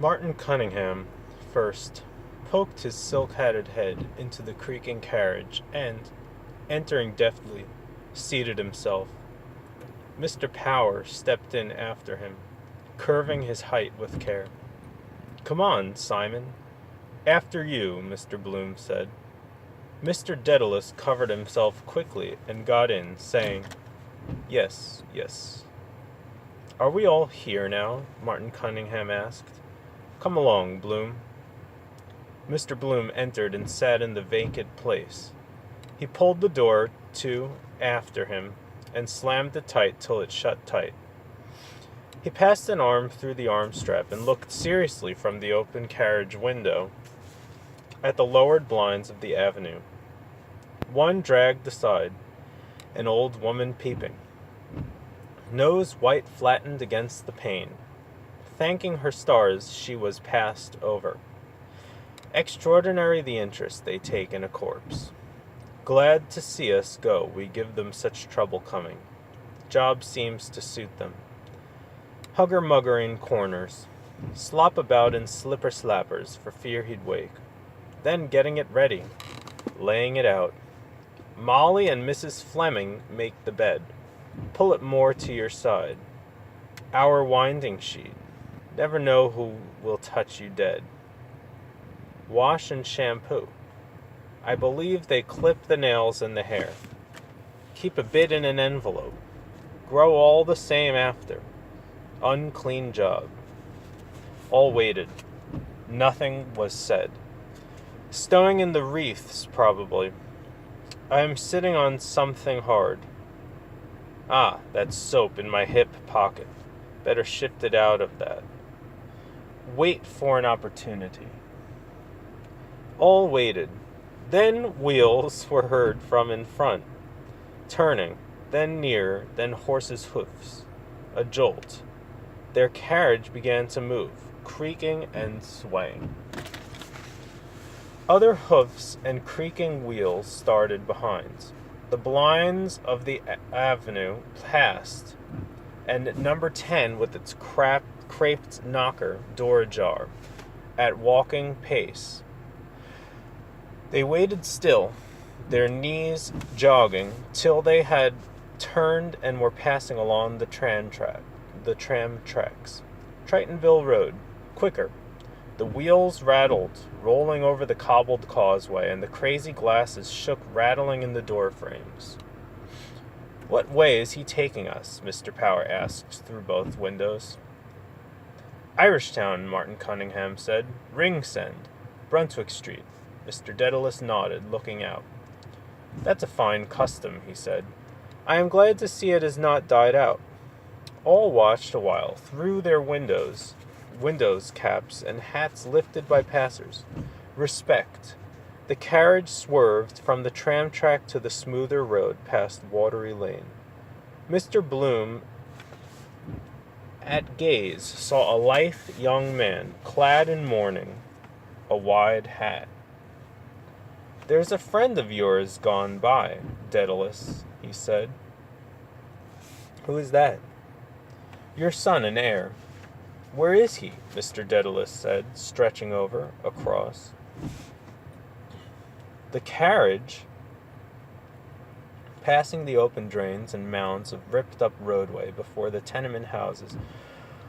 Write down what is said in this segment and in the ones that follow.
Martin Cunningham first poked his silk-hatted head into the creaking carriage and, entering deftly, seated himself. Mr. Power stepped in after him, curving his height with care. "Come on, Simon. After you," Mr. Bloom said. Mr. Dedalus covered himself quickly and got in, saying, "Yes, yes." "Are we all here now?" Martin Cunningham asked. "Come along, Bloom." Mr. Bloom entered and sat in the vacant place. He pulled the door to after him and slammed it tight till it shut tight. He passed an arm through the arm strap and looked seriously from the open carriage window at the lowered blinds of the avenue. One dragged aside, an old woman peeping, nose white flattened against the pane. Thanking her stars, she was passed over. Extraordinary the interest they take in a corpse. Glad to see us go, we give them such trouble coming. Job seems to suit them. Hugger-mugger in corners. Slop about in slipper-slappers for fear he'd wake. Then getting it ready. Laying it out. Molly and Mrs. Fleming make the bed. Pull it more to your side. Our winding sheet. Never know who will touch you dead. Wash and shampoo. I believe they clip the nails in the hair. Keep a bit in an envelope. Grow all the same after. Unclean job. All waited. Nothing was said. Stowing in the wreaths, probably. I am sitting on something hard. Ah, that soap in my hip pocket. Better shift it out of that. Wait for an opportunity. All waited. Then wheels were heard from in front, turning, then nearer, then horses' hoofs. A jolt. Their carriage began to move, creaking and swaying. Other hoofs and creaking wheels started behind. The blinds of the avenue passed, and number 10 with its craped knocker, door ajar, at walking pace. They waited still, their knees jogging, till they had turned and were passing along the tram tracks. Tritonville Road. Quicker. The wheels rattled, rolling over the cobbled causeway, and the crazy glasses shook rattling in the door frames. "What way is he taking us?" Mr. Power asked through both windows. "Irishtown," Martin Cunningham said. "Ringsend. Brunswick Street." Mr. Dedalus nodded, looking out. "That's a fine custom," he said. "I am glad to see it has not died out." All watched a while, through their windows caps and hats lifted by passers. Respect. The carriage swerved from the tram track to the smoother road past Watery Lane. Mr. Bloom, at gaze, saw a lithe young man, clad in mourning, a wide hat. "There's a friend of yours gone by, Dedalus," he said. "Who is that?" "Your son and heir." "Where is he?" Mr. Dedalus said, stretching over, across. The carriage, passing the open drains and mounds of ripped-up roadway before the tenement houses,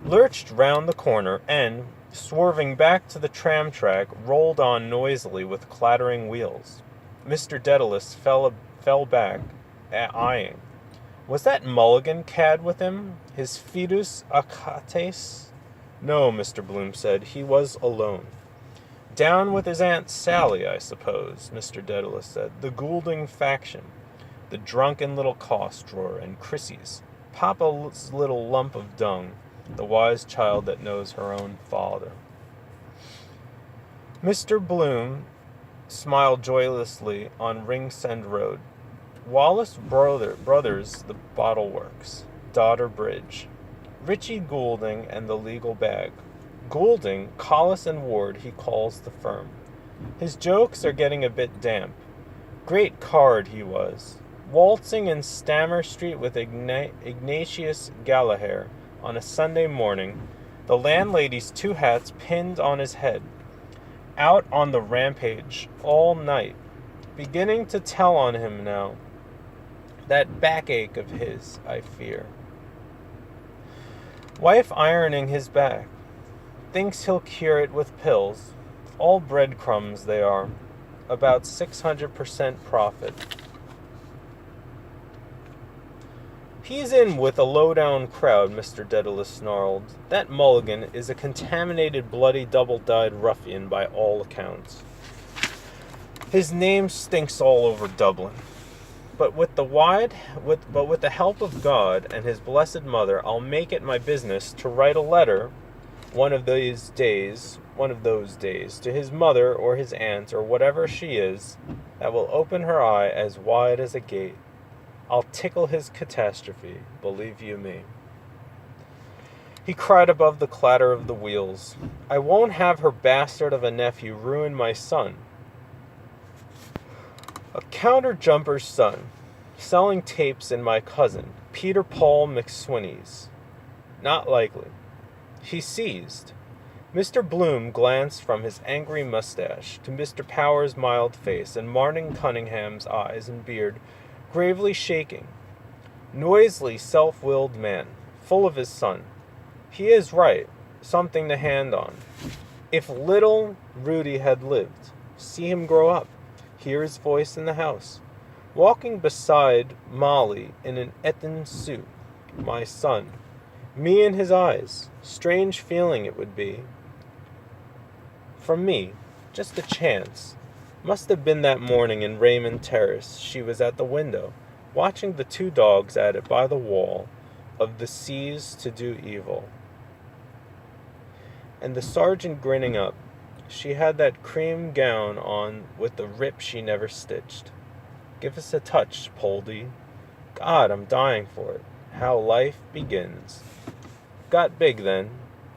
lurched round the corner and, swerving back to the tram track, rolled on noisily with clattering wheels. Mr. Dedalus fell back, eyeing. Was that Mulligan cad with him? His fidus Achates? No, Mr. Bloom said. He was alone. "Down with his Aunt Sally, I suppose," Mr. Dedalus said. "The Goulding faction. The drunken little cost-drawer and Chrissy's. Papa's little lump of dung. The wise child that knows her own father." Mr. Bloom smiled joyously on Ringsend Road. Wallace Brothers, the Bottle Works. Dodder Bridge. Richie Goulding and the legal bag. Goulding, Collis and Ward, he calls the firm. His jokes are getting a bit damp. Great card he was. Waltzing in Stammer Street with Ignatius Gallagher on a Sunday morning, The landlady's 2 hats pinned on his head. Out on the rampage all night. Beginning to tell on him now. That backache of his, I fear. Wife ironing his back. Thinks he'll cure it with pills. All breadcrumbs they are. About 600% profit. He's in with a low-down crowd, Mr. Dedalus snarled. That Mulligan is a contaminated, bloody, double-dyed ruffian by all accounts. His name stinks all over Dublin. But with the help of God and his blessed mother, I'll make it my business to write a letter one of those days, to his mother or his aunt or whatever she is, that will open her eye as wide as a gate. I'll tickle his catastrophe, believe you me. He cried above the clatter of the wheels. I won't have her bastard of a nephew ruin my son. A counter-jumper's son, selling tapes in my cousin, Peter Paul McSweeney's. Not likely. He seized. Mr. Bloom glanced from his angry mustache to Mr. Power's mild face and Martin Cunningham's eyes and beard, gravely shaking. Noisily self-willed man, full of his son. He is right, something to hand on. If little Rudy had lived, see him grow up, hear his voice in the house, walking beside Molly in an Eton suit, my son, me in his eyes, strange feeling it would be. From me, just a chance. Must have been that morning in Raymond Terrace. She was at the window, watching the 2 dogs at it by the wall, of the seas to do evil. And the sergeant grinning up. She had that cream gown on with the rip she never stitched. Give us a touch, Poldy. God, I'm dying for it. How life begins. Got big then.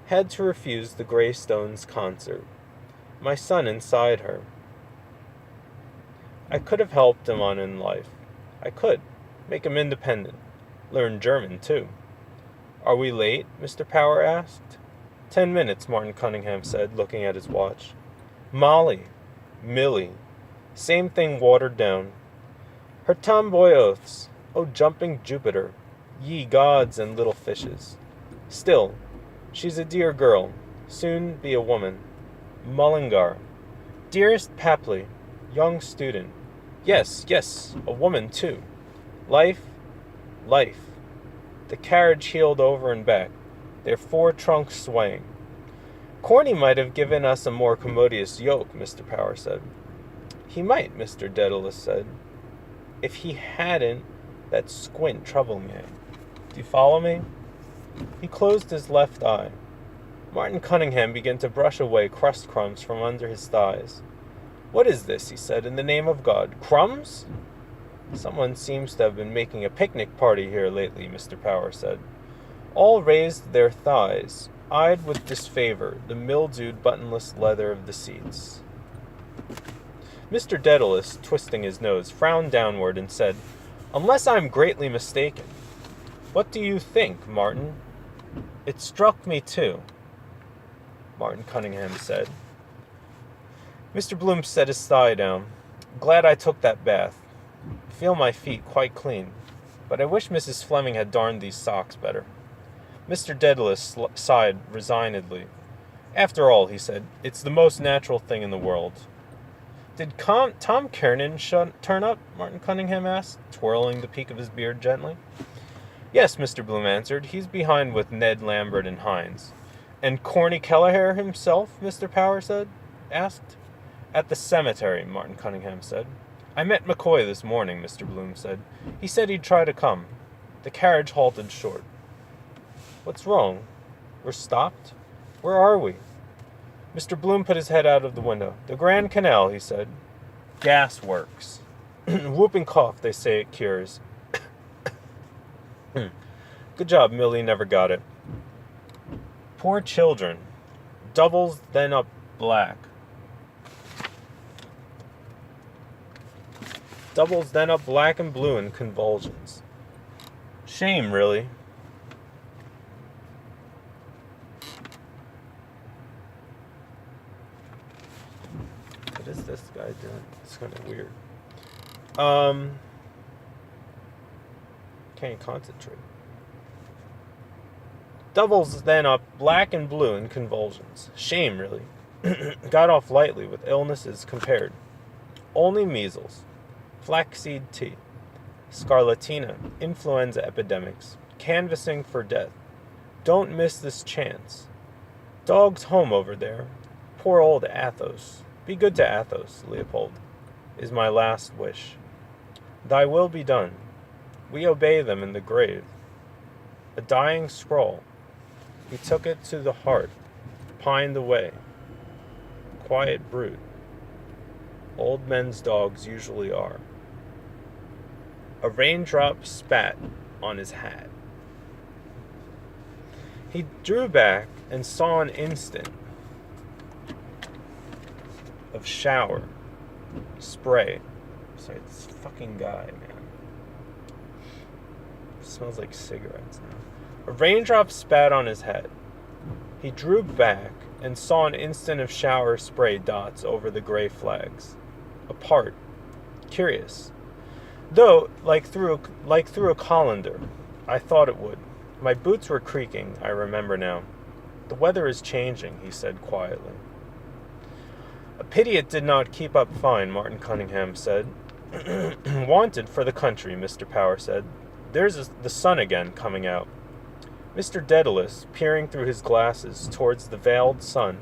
Had to refuse the Greystones concert. My son inside her. I could have helped him on in life. I could. Make him independent. Learn German, too. Are we late? Mr. Power asked. 10 minutes, Martin Cunningham said, looking at his watch. Molly. Millie. Same thing watered down. Her tomboy oaths. Oh, jumping Jupiter. Ye gods and little fishes. Still, she's a dear girl. Soon be a woman. Mullingar. Dearest Papley. Young student. Yes, a woman, too. Life. The carriage heeled over and back, their 4 trunks swaying. Corny might have given us a more commodious yoke, Mr. Power said. He might, Mr. Dedalus said, if he hadn't that squint troubling me. Do you follow me? He closed his left eye. Martin Cunningham began to brush away crust crumbs from under his thighs. What is this, he said, in the name of God? Crumbs? Someone seems to have been making a picnic party here lately, Mr. Power said. All raised their thighs, eyed with disfavor the mildewed buttonless leather of the seats. Mr. Dedalus, twisting his nose, frowned downward and said, Unless I'm greatly mistaken. What do you think, Martin? It struck me, too, Martin Cunningham said. Mr. Bloom set his thigh down. Glad I took that bath. Feel my feet quite clean. But I wish Mrs. Fleming had darned these socks better. Mr. Dedalus sighed resignedly. After all, he said, it's the most natural thing in the world. Did Tom Kernan turn up? Martin Cunningham asked, twirling the peak of his beard gently. Yes, Mr. Bloom answered. He's behind with Ned Lambert and Hines. And Corny Kelleher himself, Mr. Power asked. At the cemetery, Martin Cunningham said. I met McCoy this morning, Mr. Bloom said. He said he'd try to come. The carriage halted short. What's wrong? We're stopped? Where are we? Mr. Bloom put his head out of the window. The Grand Canal, he said. Gas works. Whooping cough, they say it cures. Good job, Millie never got it. Poor children. Doubles, then up black. Doubles, then up black and blue in convulsions. Shame, really. this guy doing? It's kind of weird. Can't concentrate. Doubles then up black and blue in convulsions. Shame, really. Got off lightly with illnesses compared. Only measles, flaxseed tea, scarlatina, influenza epidemics, canvassing for death. Don't miss this chance. Dog's home over there. Poor old Athos. Be good to Athos, Leopold, is my last wish. Thy will be done. We obey them in the grave. A dying scroll. He took it to the heart, pined away. Quiet brute. Old men's dogs usually are. A raindrop spat on his hat. He drew back and saw an instant of shower, spray. Sorry, this fucking guy, man. Smells like cigarettes now. A raindrop spat on his head. He drew back and saw an instant of shower spray dots over the gray flags. Apart. Curious. Though, like through a colander, I thought it would. My boots were creaking, I remember now. The weather is changing, he said quietly. A pity it did not keep up fine, Martin Cunningham said. Wanted for the country, Mr. Power said. There's the sun again coming out. Mr. Daedalus, peering through his glasses towards the veiled sun,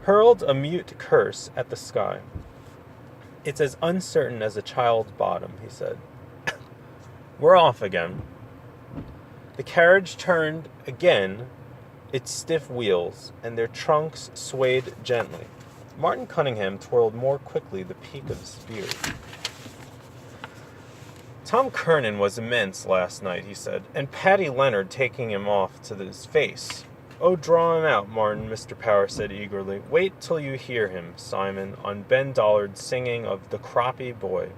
hurled a mute curse at the sky. It's as uncertain as a child's bottom, he said. We're off again. The carriage turned again its stiff wheels, and their trunks swayed gently. Martin Cunningham twirled more quickly the peak of his beard. Tom Kernan was immense last night, he said, and Paddy Leonard taking him off to his face. Oh, draw him out, Martin, Mr. Power said eagerly. Wait till you hear him, Simon, on Ben Dollard's singing of The Croppy Boy.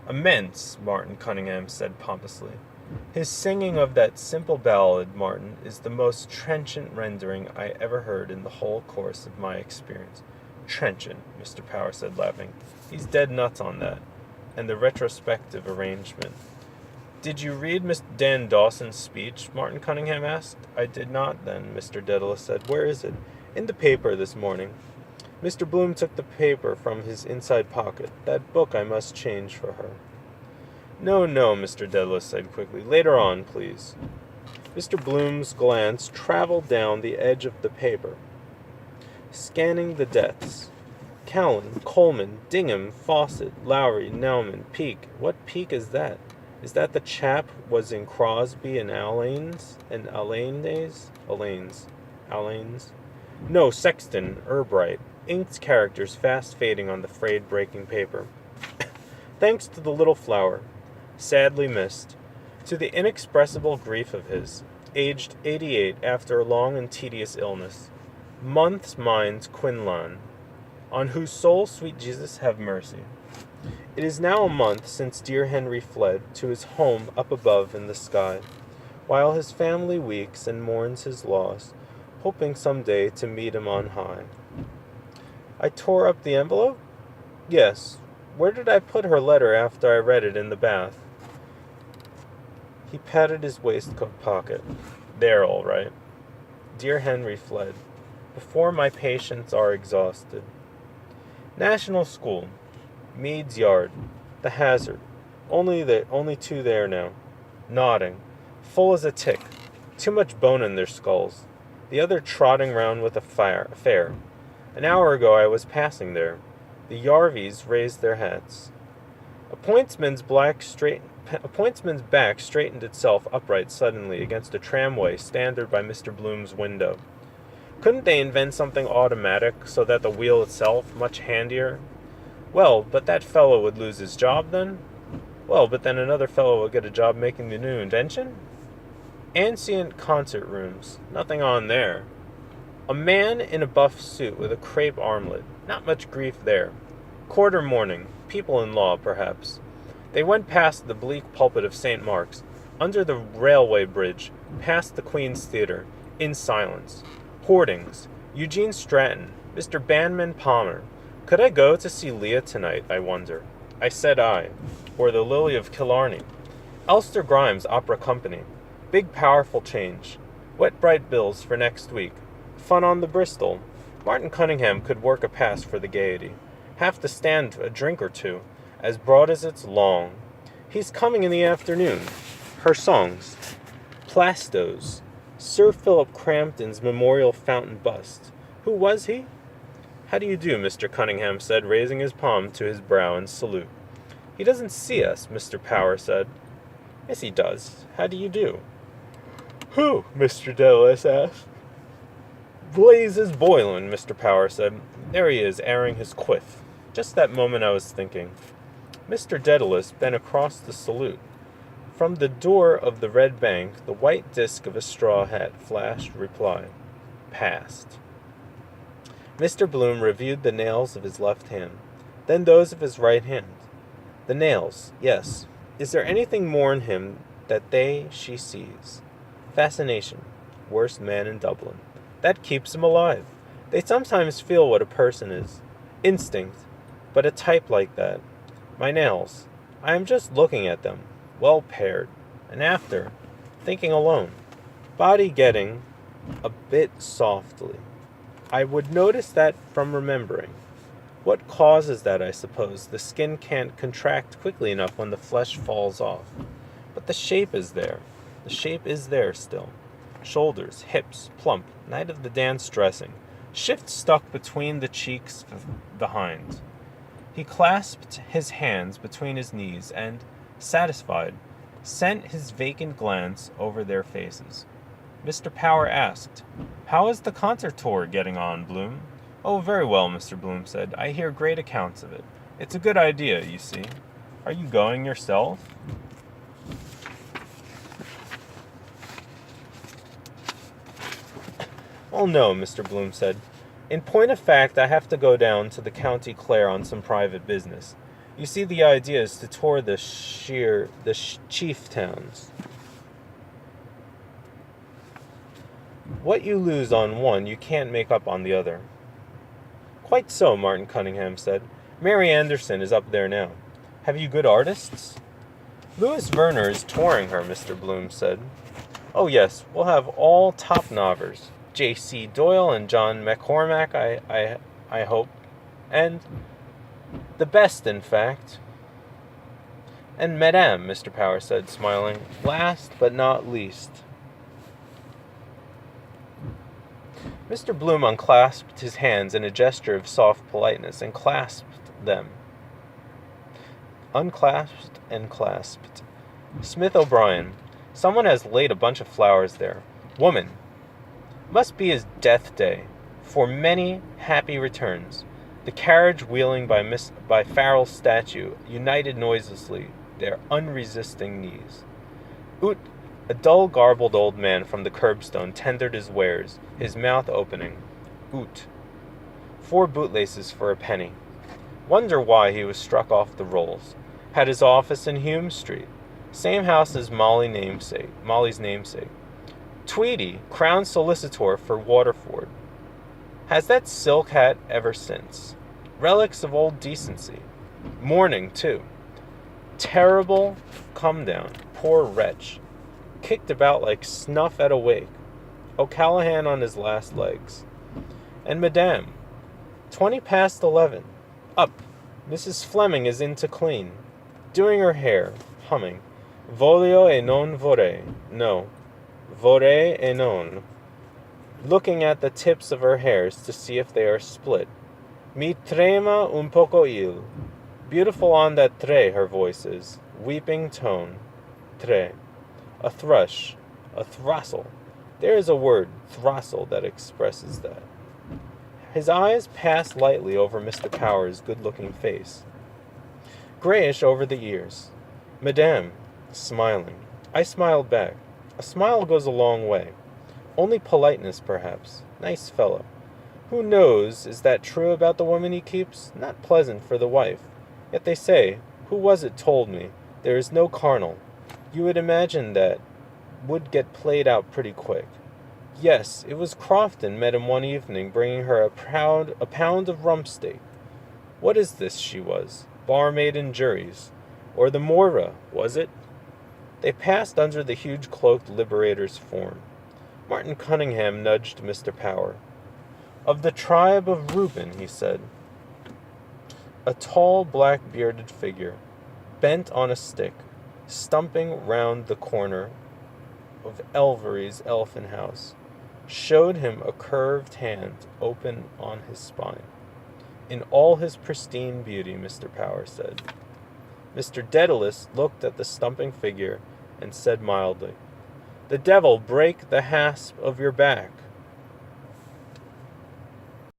Immense, Martin Cunningham said pompously. His singing of that simple ballad, Martin, is the most trenchant rendering I ever heard in the whole course of my experience. Trenchant, Mr. Power said, laughing. He's dead nuts on that. And the retrospective arrangement. Did you read Miss Dan Dawson's speech? Martin Cunningham asked. I did not, then, Mr. Daedalus said. Where is it? In the paper this morning. Mr. Bloom took the paper from his inside pocket. That book I must change for her. No, Mr. Daedalus said quickly. Later on, please. Mr. Bloom's glance traveled down the edge of the paper, scanning the deaths. Callan, Coleman, Dingham, Fawcett, Lowry, Nauman, Peake. What Peake is that? Is that the chap was in Crosby and Allane's? Allane's? No, Sexton, Urbright. Inked characters fast fading on the frayed breaking paper. Thanks to the little flower, sadly missed, to the inexpressible grief of his, aged 88 after a long and tedious illness. Months minds Quinlan, on whose soul, sweet Jesus, have mercy. It is now a month since dear Henry fled to his home up above in the sky, while his family weeps and mourns his loss, hoping some day to meet him on high. I tore up the envelope? Yes. Where did I put her letter after I read it in the bath? He patted his waistcoat pocket. There, all right. Dear Henry fled. Before my patients are exhausted. National School. Mead's Yard. The Hazard. Only two there now. Nodding. Full as a tick. Too much bone in their skulls. The other trotting round with a fair. An hour ago I was passing there. The Yarvies raised their hats. A pointsman's back straightened itself upright suddenly against a tramway standard by Mr. Bloom's window. Couldn't they invent something automatic so that the wheel itself much handier? Well, but that fellow would lose his job then? Well, but then another fellow would get a job making the new invention? Ancient concert rooms. Nothing on there. A man in a buff suit with a crepe armlet. Not much grief there. Quarter morning. People in law, perhaps. They went past the bleak pulpit of St. Mark's, under the railway bridge, past the Queen's Theatre, in silence. Hoardings. Eugene Stratton, Mr. Banman Palmer, Could I go to see Leah tonight, I wonder? I said I, or the Lily of Killarney. Ulster Grimes Opera Company. Big powerful change. Wet bright bills for next week. Fun on the Bristol. Martin Cunningham could work a pass for the gaiety. Have to stand a drink or two, as broad as it's long. He's coming in the afternoon. Her songs. Plastos. Sir Philip Crampton's memorial fountain bust. Who was he? How do you do, Mr. Cunningham said, raising his palm to his brow in salute. He doesn't see us, Mr. Power said. Yes, he does. How do you do? Who? Mr. Dedalus asked. Blazes boilin', Mr. Power said. There he is, airing his quiff. Just that moment I was thinking. Mr. Dedalus bent across the salute. From the door of the red bank, the white disk of a straw hat flashed reply. Passed. Mr. Bloom reviewed the nails of his left hand, then those of his right hand. The nails, yes. Is there anything more in him that she sees? Fascination. Worst man in Dublin. That keeps him alive. They sometimes feel what a person is. Instinct. But a type like that. My nails. I am just looking at them. Well paired. And after, thinking alone. Body getting a bit softly. I would notice that from remembering. What causes that, I suppose? The skin can't contract quickly enough when the flesh falls off. But the shape is there. The shape is there still. Shoulders, hips, plump, night of the dance dressing. Shift stuck between the cheeks behind. He clasped his hands between his knees and, satisfied, sent his vacant glance over their faces. Mr. Power asked, How is the concert tour getting on, Bloom? Oh, very well, Mr. Bloom said. I hear great accounts of it. It's a good idea, you see. Are you going yourself? Oh, no, Mr. Bloom said. In point of fact, I have to go down to the County Clare on some private business. You see, the idea is to tour the chief towns. What you lose on one, you can't make up on the other. Quite so, Martin Cunningham said. Mary Anderson is up there now. Have you good artists? Louis Werner is touring her, Mr. Bloom said. Oh, yes, we'll have all top novers. J.C. Doyle and John McCormack, I hope. And the best, in fact. And Madame, Mr. Power said, smiling. Last but not least. Mr. Bloom unclasped his hands in a gesture of soft politeness and clasped them. Unclasped and clasped. Smith O'Brien. Someone has laid a bunch of flowers there. Woman. Must be his death day. For many happy returns. The carriage wheeling by Farrell's statue united noiselessly their unresisting knees. Oot! A dull, garbled old man from the curbstone tendered his wares, his mouth opening. Oot. 4 bootlaces for a penny. Wonder why he was struck off the rolls. Had his office in Hume Street. Same house as Molly's namesake. Tweedy, Crown Solicitor for Waterford. Has that silk hat ever since. Relics of old decency. Mourning, too. Terrible come down. Poor wretch. Kicked about like snuff at a wake. O'Callaghan on his last legs. And Madame. 11:20. Up. Mrs. Fleming is in to clean. Doing her hair. Humming. Voglio e non vorrei. No. Vorrei e non. Looking at the tips of her hairs to see if they are split. Mi trema un poco il. Beautiful on that tre, her voice is. Weeping tone. Tre. A thrush. A throstle. There is a word, throstle, that expresses that. His eyes passed lightly over Mr. Power's good-looking face. Grayish over the ears. Madame. Smiling. I smiled back. A smile goes a long way. Only politeness, perhaps. Nice fellow. Who knows, is that true about the woman he keeps? Not pleasant for the wife. Yet they say, who was it told me, there is no carnal. You would imagine that would get played out pretty quick. Yes, it was Crofton met him one evening, bringing her a pound of rump steak. What is this she was? Barmaid in juries. Or the Moira, was it? They passed under the huge cloaked liberator's form. Martin Cunningham nudged Mr. Power. Of the tribe of Reuben, he said. A tall, black-bearded figure, bent on a stick, stumping round the corner of Elvery's elfin house, showed him a curved hand open on his spine. In all his pristine beauty, Mr. Power said. Mr. Daedalus looked at the stumping figure and said mildly, "The devil break the hasp of your back.